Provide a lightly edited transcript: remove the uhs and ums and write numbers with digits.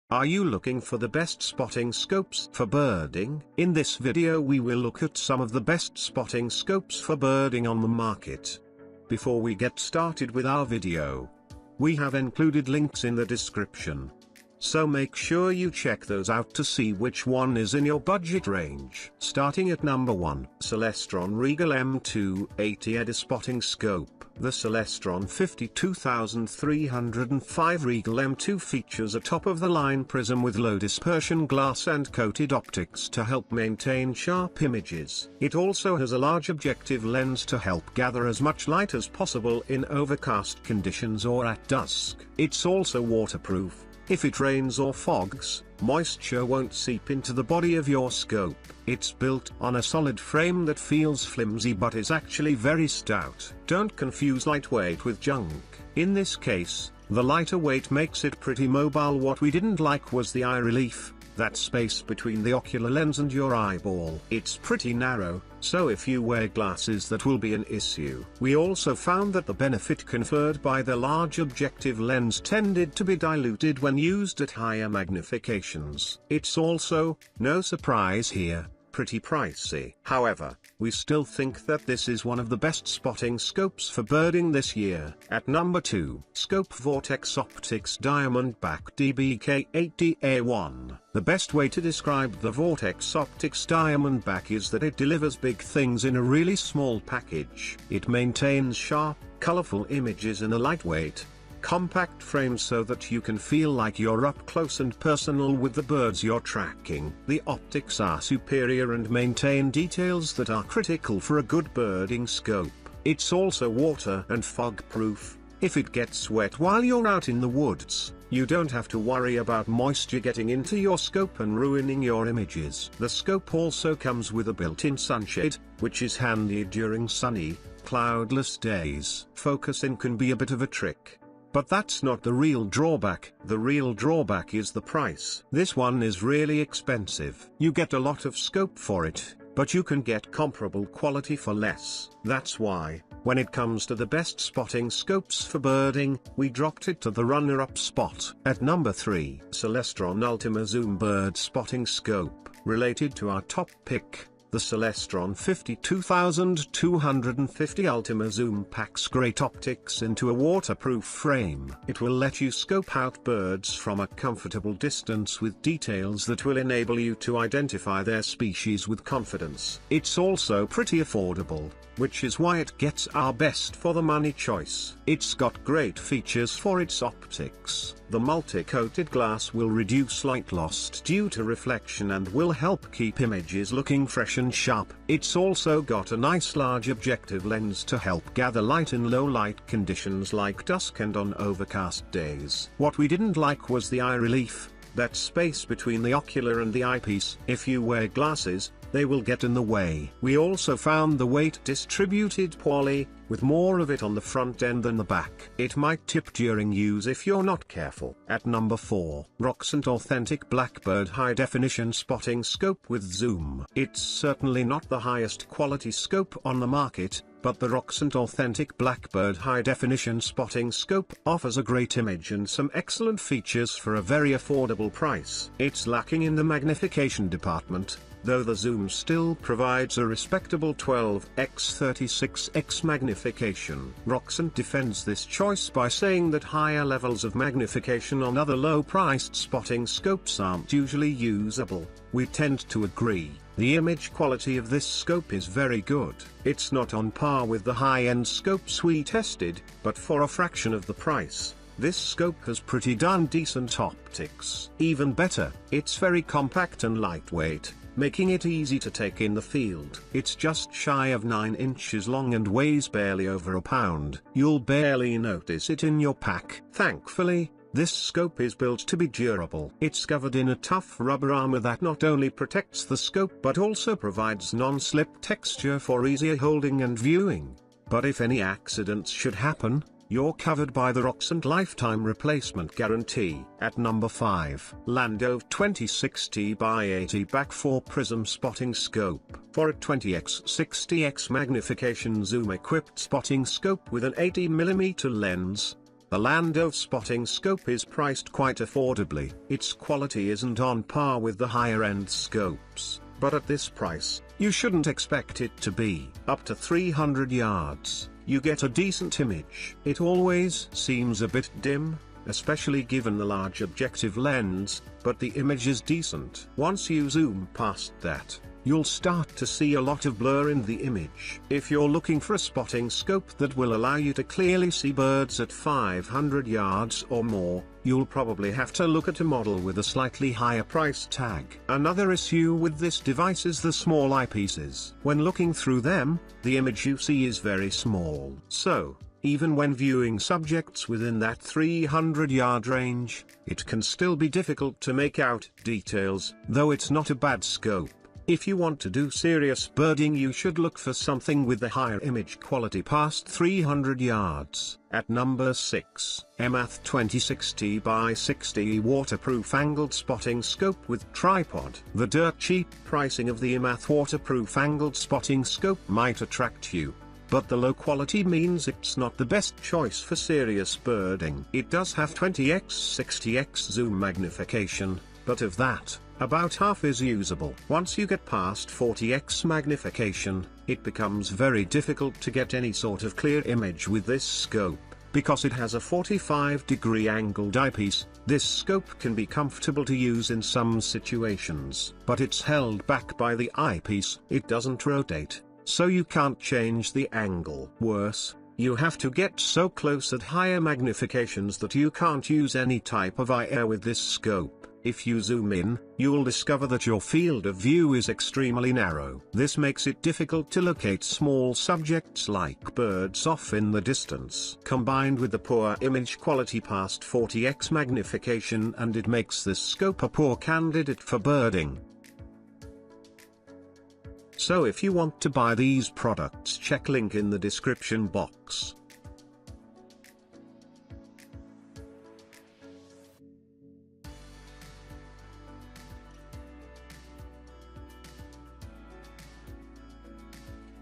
Are you looking for the best spotting scopes for birding? In this video we will look at some of the best spotting scopes for birding on the market. Before we get started with our video, we have included links in the description. So make sure you check those out to see which one is in your budget range. Starting at number 1, Celestron Regal M280 EDA Spotting Scope. The Celestron 52305 Regal M2 features a top-of-the-line prism with low dispersion glass and coated optics to help maintain sharp images. It also has a large objective lens to help gather as much light as possible in overcast conditions or at dusk. It's also waterproof. If it rains or fogs, moisture won't seep into the body of your scope. It's built on a solid frame that feels flimsy but is actually very stout. Don't confuse lightweight with junk. In this case, the lighter weight makes it pretty mobile. What we didn't like was the eye relief, that space between the ocular lens and your eyeball. It's pretty narrow, so if you wear glasses that will be an issue. We also found that the benefit conferred by the large objective lens tended to be diluted when used at higher magnifications. It's also, no surprise here, pretty pricey. However, we still think that this is one of the best spotting scopes for birding this year. At number 2, ScopeVortex Optics Diamondback DBK80A1. The best way to describe the Vortex Optics Diamondback is that it delivers big things in a really small package. It maintains sharp, colorful images in a lightweight, compact frame so that you can feel like you're up close and personal with the birds you're tracking. The optics are superior and maintain details that are critical for a good birding scope. It's also water and fog proof. If it gets wet while you're out in the woods, you don't have to worry about moisture getting into your scope and ruining your images. The scope also comes with a built-in sunshade, which is handy during sunny, cloudless days. Focusing can be a bit of a trick, but that's not the real drawback. The real drawback is the price. This one is really expensive. You get a lot of scope for it, but you can get comparable quality for less. That's why, when it comes to the best spotting scopes for birding, we dropped it to the runner-up spot. At number 3, Celestron Ultima Zoom Bird Spotting Scope. Related to our top pick, the Celestron 52250 Ultima Zoom packs great optics into a waterproof frame. It will let you scope out birds from a comfortable distance with details that will enable you to identify their species with confidence. It's also pretty affordable, which is why it gets our best for the money choice. It's got great features for its optics. The multi-coated glass will reduce light lost due to reflection and will help keep images looking fresh and sharp. It's also got a nice large objective lens to help gather light in low light conditions like dusk and on overcast days. What we didn't like was the eye relief, that space between the ocular and the eyepiece. If you wear glasses, they will get in the way. We also found the weight distributed poorly, with more of it on the front end than the back. It might tip during use if you're not careful. At number 4, Roxant Authentic Blackbird High Definition Spotting Scope with Zoom. It's certainly not the highest quality scope on the market, but the Roxant Authentic Blackbird High Definition Spotting Scope offers a great image and some excellent features for a very affordable price. It's lacking in the magnification department, though the zoom still provides a respectable 12x36x magnification. Roxant defends this choice by saying that higher levels of magnification on other low-priced spotting scopes aren't usually usable. We tend to agree. The image quality of this scope is very good. It's not on par with the high-end scopes we tested, but for a fraction of the price, this scope has pretty darn decent optics. Even better, it's very compact and lightweight, making it easy to take in the field. It's just shy of 9 inches long and weighs barely over a pound. You'll barely notice it in your pack. Thankfully, this scope is built to be durable. It's covered in a tough rubber armor that not only protects the scope but also provides non-slip texture for easier holding and viewing. But if any accidents should happen, you're covered by the Roxant Lifetime Replacement Guarantee. At number 5, LANDOVE 2060x80 Back 4 Prism Spotting Scope. For a 20x60x magnification zoom equipped spotting scope with an 80mm lens, The LANDOVE spotting scope is priced quite affordably. Its quality isn't on par with the higher-end scopes, but at this price, you shouldn't expect it to be. Up to 300 yards, you get a decent image. It always seems a bit dim, especially given the large objective lens, but the image is decent. Once you zoom past that, you'll start to see a lot of blur in the image. If you're looking for a spotting scope that will allow you to clearly see birds at 500 yards or more, you'll probably have to look at a model with a slightly higher price tag. Another issue with this device is the small eyepieces. When looking through them, the image you see is very small. So, even when viewing subjects within that 300-yard range, it can still be difficult to make out details, though it's not a bad scope. If you want to do serious birding, you should look for something with a higher image quality past 300 yards. At number 6, Emarth 2060 by 60 waterproof angled spotting scope with tripod. The dirt cheap pricing of the Emarth waterproof angled spotting scope might attract you, but the low quality means it's not the best choice for serious birding. It does have 20x 60x zoom magnification, but of that, about half is usable. Once you get past 40x magnification, it becomes very difficult to get any sort of clear image with this scope, because it has a 45-degree angled eyepiece. This scope can be comfortable to use in some situations, but it's held back by the eyepiece. It doesn't rotate, so you can't change the angle. Worse, you have to get so close at higher magnifications that you can't use any type of IR with this scope. If you zoom in, you'll discover that your field of view is extremely narrow. This makes it difficult to locate small subjects like birds off in the distance. Combined with the poor image quality past 40x magnification, and it makes this scope a poor candidate for birding. So if you want to buy these products, check link in the description box.